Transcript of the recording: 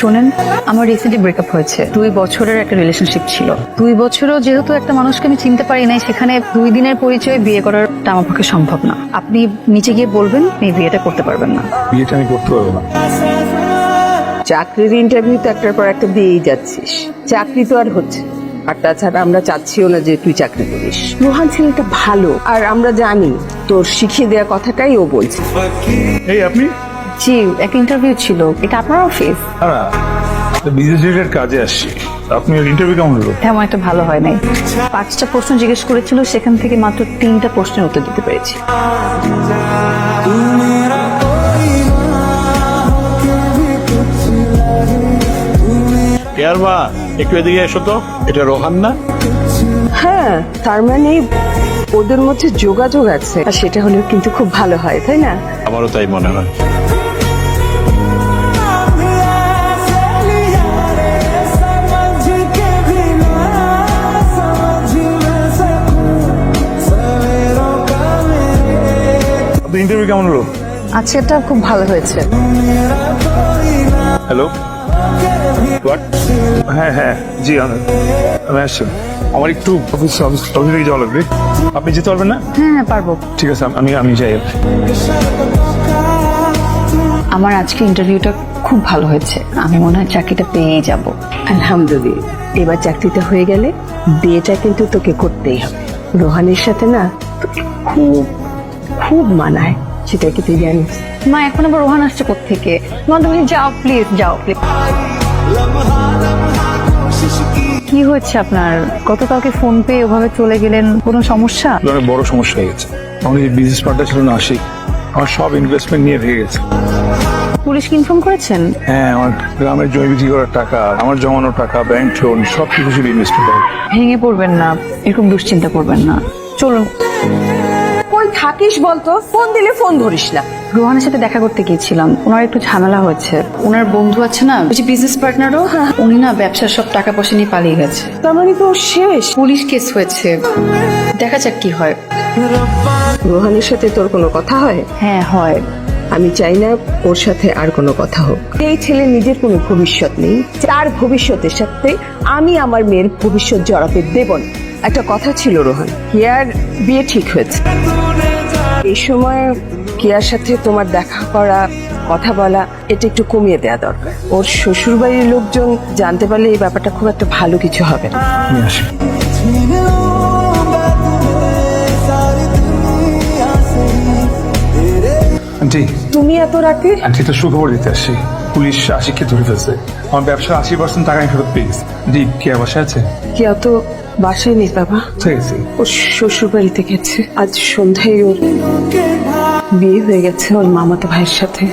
শোনেন, আমার recently breakup হয়েছে। 2 বছরের একটা রিলেশনশিপ ছিল। 2 বছরও যেহেতু একটা মানুষকে আমি চিনতে পারি নাই, সেখানে 2 দিনের পরিচয়ে বিয়ে করাটা আমার পক্ষে সম্ভব না। আপনি নিচে গিয়ে বলবেন এই বিয়েটা করতে পারবেন না। বিয়েটা আমি করতে পারবো না। চাকরির ইন্টারভিউ তো একটার পর একটা দিয়েই যাচ্ছিস, চাকরি তো আর হচ্ছে। আর তাছাড়া আমরা চাচ্ছিও না যে তুই চাকরি করিস। রোহান ছেলেটা ভালো, আর আমরা জানি তোর শিখিয়ে দেওয়া কথাটাই ও বলছে। এই আপনি? জি, একটা ইন্টারভিউ ছিল। এটা আপনার অফিস? বিজনেস রিলেটেড কাজে আসছি। আপনি ইন্টারভিউ কেমন হলো? তেমন একটা ভালো হয় নাই। 5টা প্রশ্ন জিজ্ঞেস করেছিল, সেখান থেকে মাত্র 3টা প্রশ্নের উত্তর দিতে পেরেছি। মা একটু এদিকে এসো তো। এটা রোহান না? হ্যাঁ, তার মানে ওদের মধ্যে যোগাযোগ আছে, আর সেটা হলেও কিন্তু খুব ভালো হয়, তাই না? আমারও তাই মনে হয়। ইন্টারভিউ কেমন হলো? আচ্ছা, এটা খুব ভালো হয়েছে। হ্যালো, হ্যাঁ হ্যাঁ, জি আমি আসছি। আমার একটু অফিস থেকে যাওয়া লাগবে। আপনি যেতে পারবেন না? হ্যাঁ, পারবো। ঠিক আছে, আমি যাই। আমার আজকে ইন্টারভিউটা খুব ভালো হয়েছে। আমি মনে হয় চাকরিটা পেয়েই যাব। আলহামদুলিল্লাহ। এবার চাকরিটা হয়ে গেলে বিয়েটা কিন্তু তোকে করতেই হবে। রোহানের সাথে না তোকে খুব খুব মানায়, সেটা কি তুই জানিস? মা, এখন আবার রোহান আসছে কোত্থেকে? মা, তুমি যাও প্লিজ, যাও প্লিজ। কি হয়েছে আপনার? গতকালকে ফোন পেয়ে ওভাবে চলে গেলেন, কোনো সমস্যা? অনেক বড় সমস্যা হয়ে গেছে। আমার যে বিজনেস পার্টনার ছিল না আশিক, আমার সব ইনভেস্টমেন্ট নিয়ে ভেঙে গেছে। পুলিশকে ইনফর্ম করেছেন? হ্যাঁ, আমার গ্রামের জমি বিক্রি করার টাকা, আমার জমানো টাকা, ব্যাংক লোন সব কিছু ছিল ইনভেস্টমেন্ট। ভেঙে পড়বেন না, এরকম দুশ্চিন্তা করবেন না। চলুন। কই থাকিস বলতো? ফোন দিলে ফোন ধরিস না। রোহানের সাথে দেখা করতে গিয়েছিলাম, ওনার একটু ঝামেলা হয়েছে। ওনার বন্ধু আছে না, ওই যে বিজনেস পার্টনারও, উনি না ব্যবসার সব টাকা পয়সা নিয়ে পালিয়ে গেছে। তার মানে তো শেষ। পুলিশ কেস হয়েছে, দেখা যাক কি হয়। রোহানের সাথে তোর কোনো কথা হয়? হ্যাঁ, হয়। আমি চাই না ওর সাথে আর কোনো কথা হোক। এই ছেলে নিজের কোনো ভবিষ্যৎ নেই, তার ভবিষ্যতের সাথে আমি আমার মেয়ের ভবিষ্যৎ জড়াতে দেব না। একটা কথা ছিল রোহান, কিয়ার বিয়ে ঠিক হয়েছে। এই সময় কিয়ার সাথে তোমার দেখা করা, কথা বলা, এটা একটু কমিয়ে দেওয়া দরকার। ওর শ্বশুর বাড়ির লোকজন জানতে পারলে এই ব্যাপারটা খুব একটা ভালো কিছু হবে না। আমি আসি। আন্টি, তুমি এত রাতে? আন্টি তো সুখবর দিতে আসছি। পুলিশ আশিককে ধরে ফেলছে। আমার ব্যবসার 80% টাকা আমি ফেরত পেয়ে গেছি। জি, কে বাসায় আছে? কিয়া তো বাসায় নেই বাবা, ঠিক আছে। ওর শ্বশুর বাড়িতে গেছে। আজ সন্ধ্যায় ওর বিয়ে হয়ে গেছে ওর মামাতো ভাইয়ের সাথে।